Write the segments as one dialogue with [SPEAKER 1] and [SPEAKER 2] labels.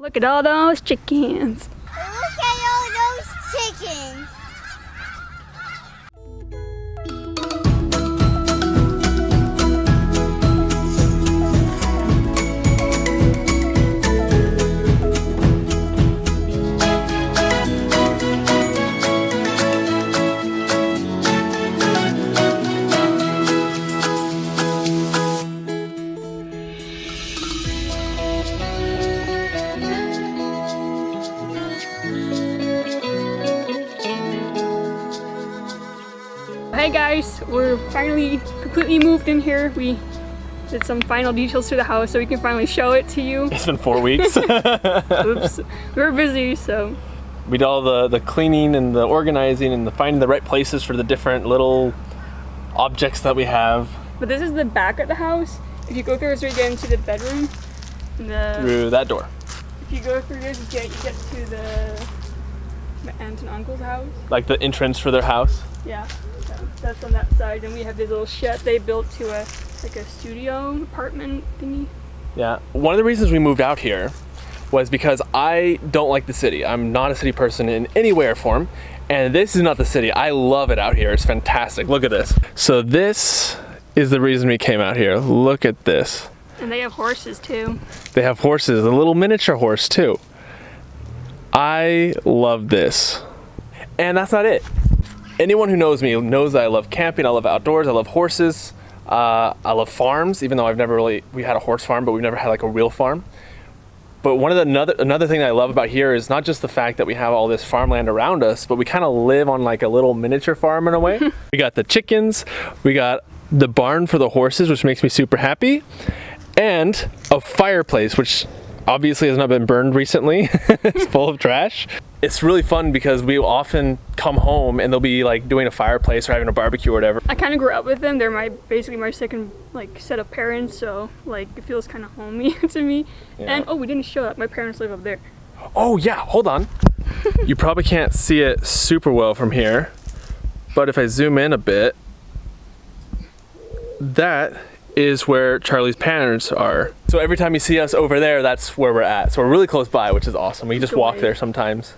[SPEAKER 1] Look at all those chickens.
[SPEAKER 2] Look at all those chickens.
[SPEAKER 1] Hey guys, we're finally completely moved in here. We did some final details to the house so we can finally show it to you.
[SPEAKER 3] It's been 4 weeks.
[SPEAKER 1] Oops, we were busy, so.
[SPEAKER 3] We did all the cleaning and the organizing and the finding the right places for the different little objects that we have.
[SPEAKER 1] But this is the back of the house. If you go through this, we get into the bedroom.
[SPEAKER 3] Through that door.
[SPEAKER 1] If you go through this, you get to the aunt and uncle's house.
[SPEAKER 3] Like the entrance for their house?
[SPEAKER 1] Yeah. That's on that side, and we have this little shed they built to a studio apartment thingy.
[SPEAKER 3] Yeah. One of the reasons we moved out here was because I don't like the city. I'm not a city person in any way or form, and this is not the city. I love it out here. It's fantastic. Look at this. So this is the reason we came out here. Look at this.
[SPEAKER 1] And they have horses too.
[SPEAKER 3] They have horses, a little miniature horse too. I love this. And that's not it. Anyone who knows me knows that I love camping, I love outdoors, I love horses, I love farms, even though we had a horse farm, but we've never had like a real farm. But another thing that I love about here is not just the fact that we have all this farmland around us, but we kind of live on like a little miniature farm in a way. We got the chickens, we got the barn for the horses, which makes me super happy, and a fireplace, which obviously has not been burned recently. It's full of trash. It's really fun because we often come home and they'll be like doing a fireplace or having a barbecue or whatever.
[SPEAKER 1] I kind of grew up with them. They're basically my second set of parents, so like it feels kind of homey to me. Yeah. And oh, we didn't show that. My parents live up there.
[SPEAKER 3] Oh yeah, hold on. You probably can't see it super well from here, but if I zoom in a bit, that is where Charlie's parents are. So every time you see us over there, that's where we're at. So we're really close by, which is awesome. We just walk there sometimes.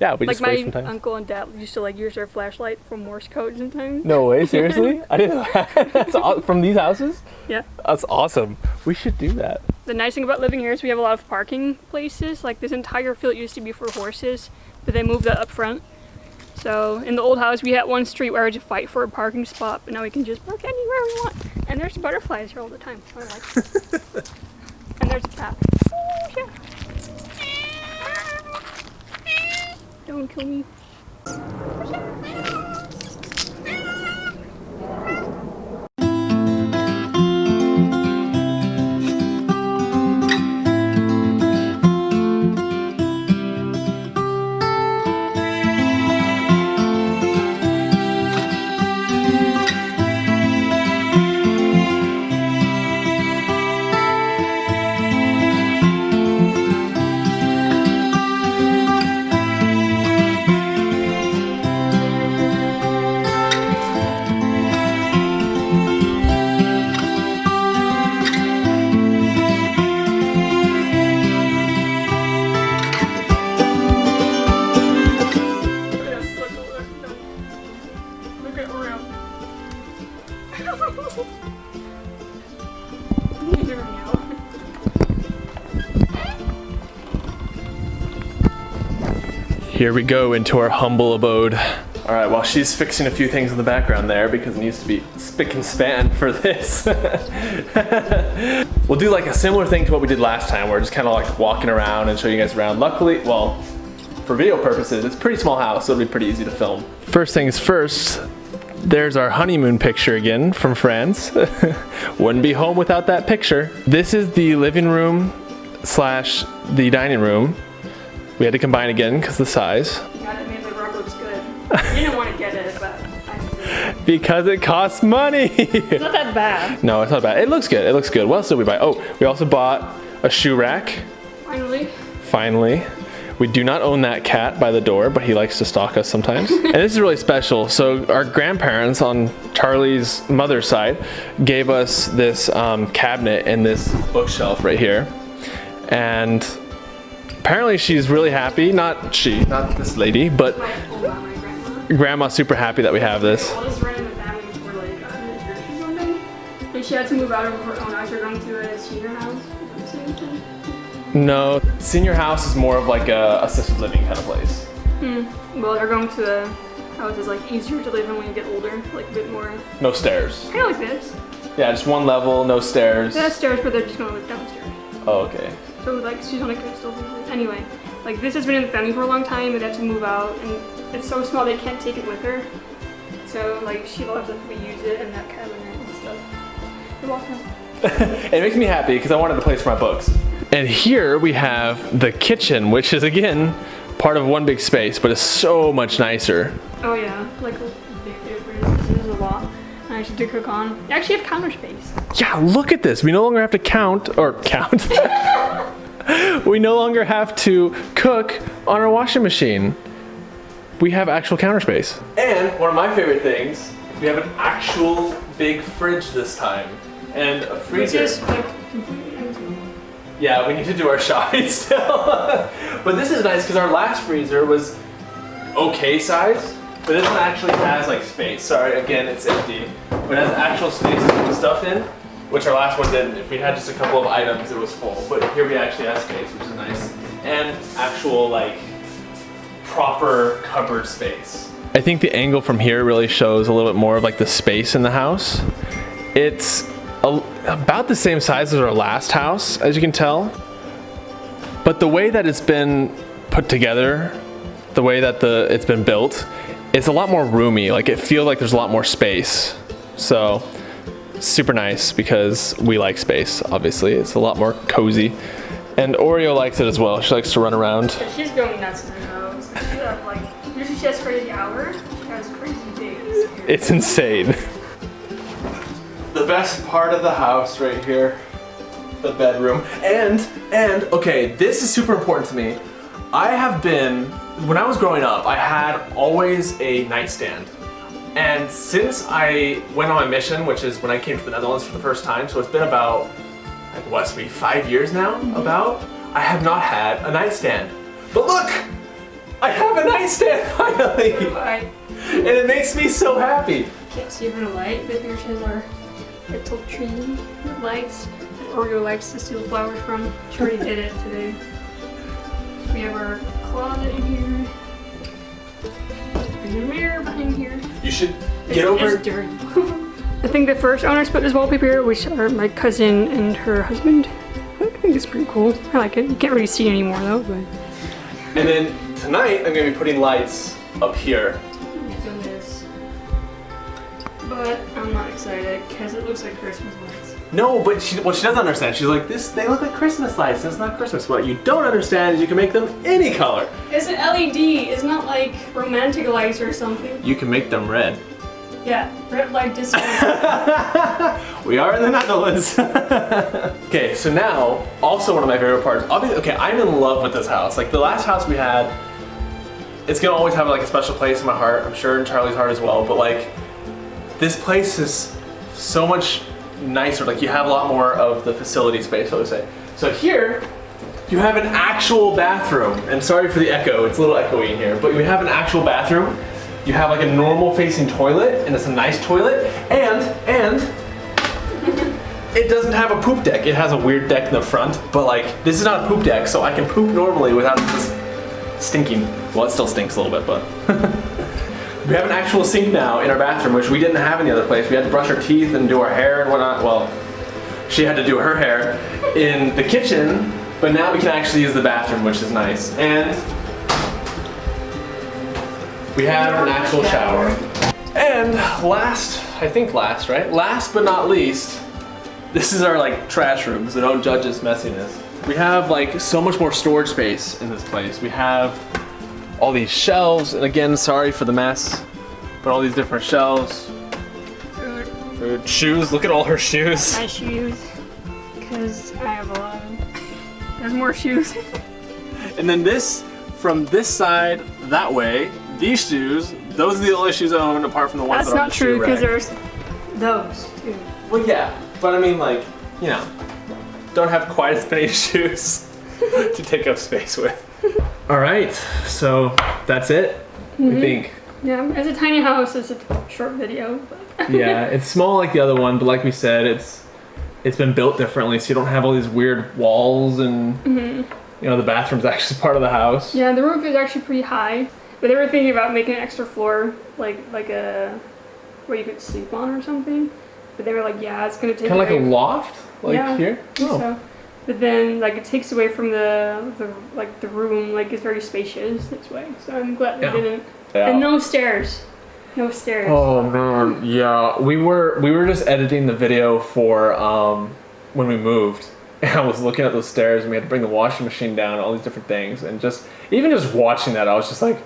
[SPEAKER 3] Yeah, we just wait sometimes.
[SPEAKER 1] Like my uncle and dad used to use their flashlight for Morse code sometimes.
[SPEAKER 3] No way, seriously? I didn't know that. That's from these houses?
[SPEAKER 1] Yeah.
[SPEAKER 3] That's awesome. We should do that.
[SPEAKER 1] The nice thing about living here is we have a lot of parking places. Like this entire field used to be for horses, but they moved that up front. So in the old house, we had one street where we had to fight for a parking spot, but now we can just park anywhere we want. And there's butterflies here all the time. I like it. And there's a cat. Oh, yeah. Don't kill me.
[SPEAKER 3] Here we go into our humble abode. All right, well, she's fixing a few things in the background there because it needs to be spick and span for this. We'll do like a similar thing to what we did last time. We're just kind of like walking around and show you guys around. Luckily, well, for video purposes, it's a pretty small house, so it'll be pretty easy to film. First things first, there's our honeymoon picture again from France. Wouldn't be home without that picture. This is the living room slash the dining room. We had to combine again because of the size.
[SPEAKER 1] Yeah, it made the rug looks good. You didn't want to get it, but I did.
[SPEAKER 3] Because it costs money.
[SPEAKER 1] It's not that bad.
[SPEAKER 3] No, it's not bad. It looks good. It looks good. What else did we buy? Oh, we also bought a shoe rack.
[SPEAKER 1] Finally.
[SPEAKER 3] Finally. We do not own that cat by the door, but he likes to stalk us sometimes. And this is really special. So our grandparents on Charlie's mother's side gave us this cabinet and this bookshelf right here. And apparently she's really happy. Not this lady, but
[SPEAKER 1] My grandma.
[SPEAKER 3] grandma's super happy that we have this.
[SPEAKER 1] All this ran in the family before like groceries one day. And she had to move out of her own house. We're going to a senior house.
[SPEAKER 3] No, senior house is more of like a assisted living kind of place.
[SPEAKER 1] Well, they're going to a house that's like easier to live in when you get older, like a bit more.
[SPEAKER 3] No stairs.
[SPEAKER 1] Kind of like this.
[SPEAKER 3] Yeah, just one level, no stairs.
[SPEAKER 1] They have stairs, but they're just gonna live downstairs.
[SPEAKER 3] Oh, okay.
[SPEAKER 1] So like she's only gonna still visit. Anyway, like this has been in the family for a long time. They had to move out, and it's so small they can't take it with her. So like she loves that we use it and that cabinet and stuff. You're welcome.
[SPEAKER 3] It makes me happy because I wanted a place for my books. And here we have the kitchen, which is again part of one big space, but it's so much nicer.
[SPEAKER 1] Oh yeah, like a big difference. This is a lot. I actually to cook on. You actually have counter space.
[SPEAKER 3] Yeah, look at this. We no longer have to count. We no longer have to cook on our washing machine. We have actual counter space. And one of my favorite things, we have an actual big fridge this time. And a freezer.
[SPEAKER 1] Which is like completely empty.
[SPEAKER 3] Yeah, we need to do our shopping still. But this is nice because our last freezer was okay size, but this one actually has like space. Sorry, again, it's empty. But it has actual space to put stuff in, which our last one didn't. If we had just a couple of items, it was full. But here we actually have space, which is nice. And actual like proper cupboard space. I think the angle from here really shows a little bit more of like the space in the house. It's about the same size as our last house, as you can tell. But the way that it's been put together, the way that it's been built, it's a lot more roomy. Like it feels like there's a lot more space. So super nice because we like space, obviously. It's a lot more cozy. And Oreo likes it as well. She likes to run around.
[SPEAKER 1] She's going nuts in her house. She has like, usually she has crazy hours. She has crazy days.
[SPEAKER 3] It's insane. The best part of the house right here, the bedroom. And okay, this is super important to me. When I was growing up, I had always a nightstand. And since I went on my mission, which is when I came to the Netherlands for the first time, so it's been about, like what's me, 5 years now, about, I have not had a nightstand. But look, I have a nightstand finally. And it makes me so happy.
[SPEAKER 1] Can't see her light, but here she has our little tree with lights. Oreo likes to steal flowers from. She already did it today. We have our closet in here. There's a mirror behind here.
[SPEAKER 3] You should get over.
[SPEAKER 1] It's dirty. I think the first owners put this wallpaper here, which are my cousin and her husband. I think it's pretty cool. I like it. You can't really see it anymore though, but.
[SPEAKER 3] And then tonight I'm gonna be putting lights up here.
[SPEAKER 1] But I'm not excited because it looks like Christmas lights.
[SPEAKER 3] No, but what she doesn't understand, she's like, they look like Christmas lights, it's not Christmas. What you don't understand is you can make them any color.
[SPEAKER 1] It's an LED, it's not like romantic lights or something.
[SPEAKER 3] You can make them red.
[SPEAKER 1] Yeah, red light disco.
[SPEAKER 3] We are in the Netherlands. Okay, so now, also one of my favorite parts, obviously, okay, I'm in love with this house. Like the last house we had, it's gonna always have like a special place in my heart, I'm sure in Charlie's heart as well, but like, this place is so much nicer. Like you have a lot more of the facility space, so to say. So here, you have an actual bathroom. And sorry for the echo, it's a little echoey in here, but we have an actual bathroom. You have like a normal facing toilet, and it's a nice toilet, and it doesn't have a poop deck. It has a weird deck in the front, but like, this is not a poop deck, so I can poop normally without just stinking. Well, it still stinks a little bit, but. We have an actual sink now in our bathroom, which we didn't have in the other place. We had to brush our teeth and do our hair and whatnot. Well, she had to do her hair in the kitchen, but now we can actually use the bathroom, which is nice. And we have an actual shower. And last but not least, this is our like trash room, so don't judge this messiness. We have like so much more storage space in this place. We have all these shelves, and again, sorry for the mess, but all these different shelves. Food. Shoes, look at all her shoes.
[SPEAKER 1] My shoes, because I have a lot of them. There's more shoes.
[SPEAKER 3] And then this, from this side, that way, these shoes, those are the only shoes I own apart from the ones that are on the shoe rack.
[SPEAKER 1] That's not true, because there's those too.
[SPEAKER 3] Well, yeah, but I mean like, you know, don't have quite as many shoes. to take up space with. All right, so that's it. I think.
[SPEAKER 1] Yeah, it's a tiny house. It's a short video. But
[SPEAKER 3] Yeah, it's small like the other one, but like we said, it's been built differently, so you don't have all these weird walls and you know the bathroom's actually part of the house.
[SPEAKER 1] Yeah, the roof is actually pretty high, but they were thinking about making an extra floor, like a where you could sleep on or something. But they were like, yeah, it's gonna take
[SPEAKER 3] Kind of like a loft, like
[SPEAKER 1] yeah,
[SPEAKER 3] here.
[SPEAKER 1] I think so. But then like it takes away from the room, like it's very spacious this way. So I'm glad they didn't.
[SPEAKER 3] Yeah.
[SPEAKER 1] And no stairs. No stairs.
[SPEAKER 3] Oh man, yeah. We were just editing the video for when we moved. And I was looking at those stairs and we had to bring the washing machine down and all these different things, and even just watching that I was just like,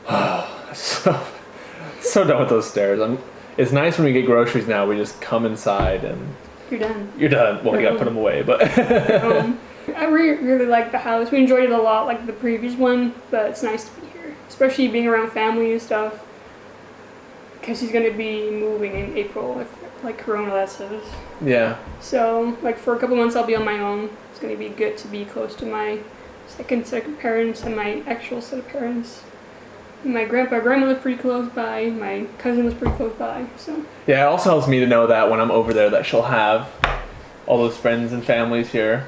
[SPEAKER 3] oh, so done with those stairs. It's nice when we get groceries now, we just come inside and
[SPEAKER 1] You're done.
[SPEAKER 3] you're done. Well, you gotta put them away, but
[SPEAKER 1] I really like the house. We enjoyed it a lot like the previous one, but it's nice to be here. Especially being around family and stuff. Because he's going to be moving in April, if like Corona that says.
[SPEAKER 3] yeah.
[SPEAKER 1] So like for a couple months I'll be on my own. It's going to be good to be close to my second set of parents and my actual set of parents. My grandma live pretty close by. My cousin lives pretty close by. So
[SPEAKER 3] Yeah, it also helps me to know that when I'm over there that she'll have all those friends and families here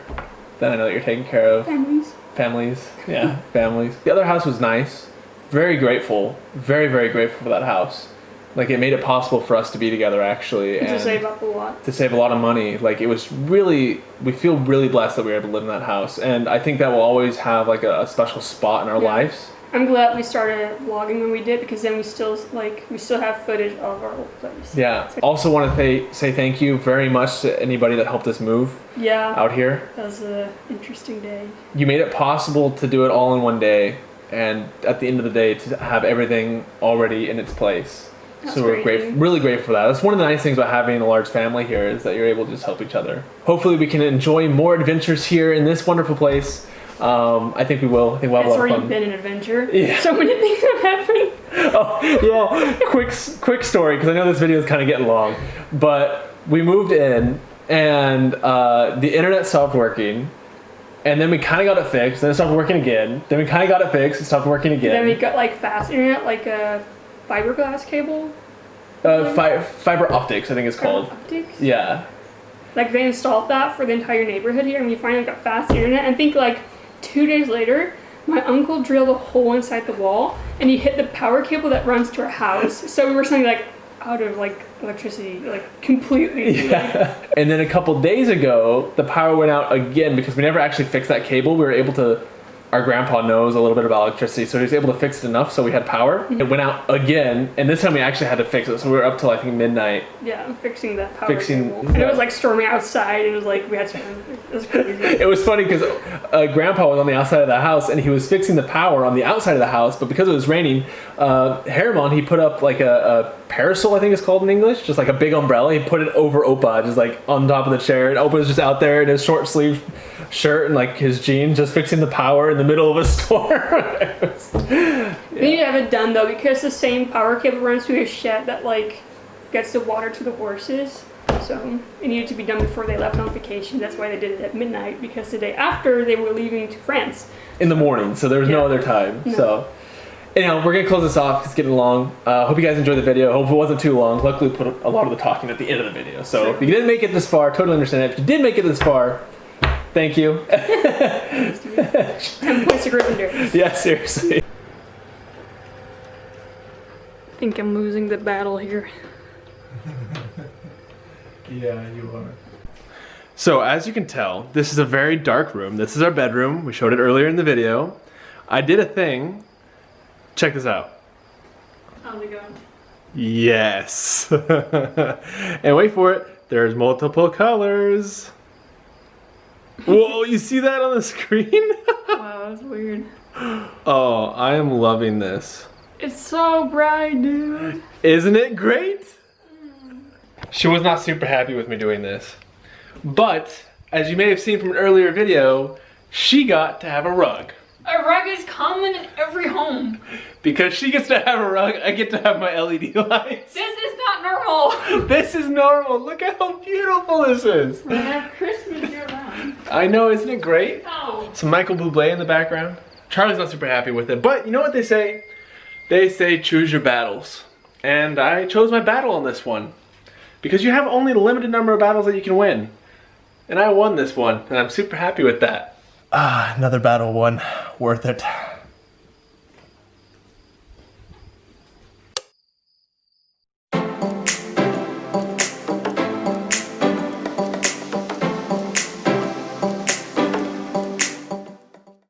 [SPEAKER 3] that I know that you're taking care of. Families. Yeah, families. The other house was nice. Very grateful. Very, very grateful for that house. Like it made it possible for us to be together actually. And
[SPEAKER 1] to save up a lot.
[SPEAKER 3] To save a lot of money. Like it was really, we feel really blessed that we were able to live in that house. And I think that will always have like a special spot in our lives.
[SPEAKER 1] I'm glad we started vlogging when we did, because then we still have footage of our old place.
[SPEAKER 3] Yeah. Also want to say thank you very much to anybody that helped us move out here.
[SPEAKER 1] That was an interesting day.
[SPEAKER 3] You made it possible to do it all in one day, and at the end of the day to have everything already in its place. So we're really grateful for that. That's one of the nice things about having a large family here, is that you're able to just help each other. Hopefully we can enjoy more adventures here in this wonderful place. I think we will. I think we'll have a lot of fun.
[SPEAKER 1] It's already been an adventure.
[SPEAKER 3] Yeah.
[SPEAKER 1] So many things have happened.
[SPEAKER 3] Oh, yeah. Quick story, because I know this video is kind of getting long. But we moved in, and the internet stopped working. And then we kind of got it fixed. Then it stopped working again. Then we kind of got it fixed. It stopped working again.
[SPEAKER 1] Then we got like fast internet, like a fiberglass cable.
[SPEAKER 3] Fiber optics, I think it's called.
[SPEAKER 1] Optics?
[SPEAKER 3] Yeah.
[SPEAKER 1] Like they installed that for the entire neighborhood here, and we finally got fast internet. And I think like 2 days later, my uncle drilled a hole inside the wall, and he hit the power cable that runs to our house. So we were suddenly like out of like electricity, like completely.
[SPEAKER 3] Yeah. And then a couple days ago, the power went out again because we never actually fixed that cable. We were able to. Our grandpa knows a little bit about electricity, so he was able to fix it enough so we had power. It went out again, and this time we actually had to fix it, so we were up till I think midnight.
[SPEAKER 1] Yeah, fixing that power cable. And it was like storming outside, and it was like we had to. It was crazy. It
[SPEAKER 3] was funny because grandpa was on the outside of the house, and he was fixing the power on the outside of the house, but because it was raining, Herman, he put up like a parasol, I think it's called in English, just like a big umbrella. He put it over Opa, just like on top of the chair, and Opa was just out there in his short sleeve shirt and like his jeans, just fixing the power in the middle of a storm.
[SPEAKER 1] We need to have it done though, because the same power cable runs through his shed that like gets the water to the horses. So it needed to be done before they left on vacation. That's why they did it at midnight, because the day after they were leaving to France.
[SPEAKER 3] In the morning, so there was no other time. No. So anyhow, we're gonna close this off. It's getting long. Hope you guys enjoyed the video. Hope it wasn't too long. Luckily, we put a lot of the talking at the end of the video. So if you didn't make it this far, totally understand it. If you did make it this far, thank you.
[SPEAKER 1] 10 points to Gryffindor.
[SPEAKER 3] Yeah, seriously.
[SPEAKER 1] I think I'm losing the battle here.
[SPEAKER 3] Yeah, you are. So as you can tell, this is a very dark room. This is our bedroom. We showed it earlier in the video. I did a thing. Check this out.
[SPEAKER 1] Oh my god.
[SPEAKER 3] Yes. And wait for it. There's multiple colors. Whoa, you see that on the screen?
[SPEAKER 1] Wow, that's weird.
[SPEAKER 3] Oh, I am loving this.
[SPEAKER 1] It's so bright, dude.
[SPEAKER 3] Isn't it great? She was not super happy with me doing this. But, as you may have seen from an earlier video, she got to have a rug.
[SPEAKER 1] A rug is common in every home.
[SPEAKER 3] Because she gets to have a rug, I get to have my LED lights.
[SPEAKER 1] This is not normal.
[SPEAKER 3] This is normal. Look at how beautiful this is.
[SPEAKER 1] We're gonna have Christmas year round.
[SPEAKER 3] I know, isn't it great?
[SPEAKER 1] Oh.
[SPEAKER 3] Some Michael Bublé in the background. Charlie's not super happy with it, but you know what they say? They say choose your battles. And I chose my battle on this one. Because you have only a limited number of battles that you can win. And I won this one, and I'm super happy with that. Ah, another battle won. Worth it.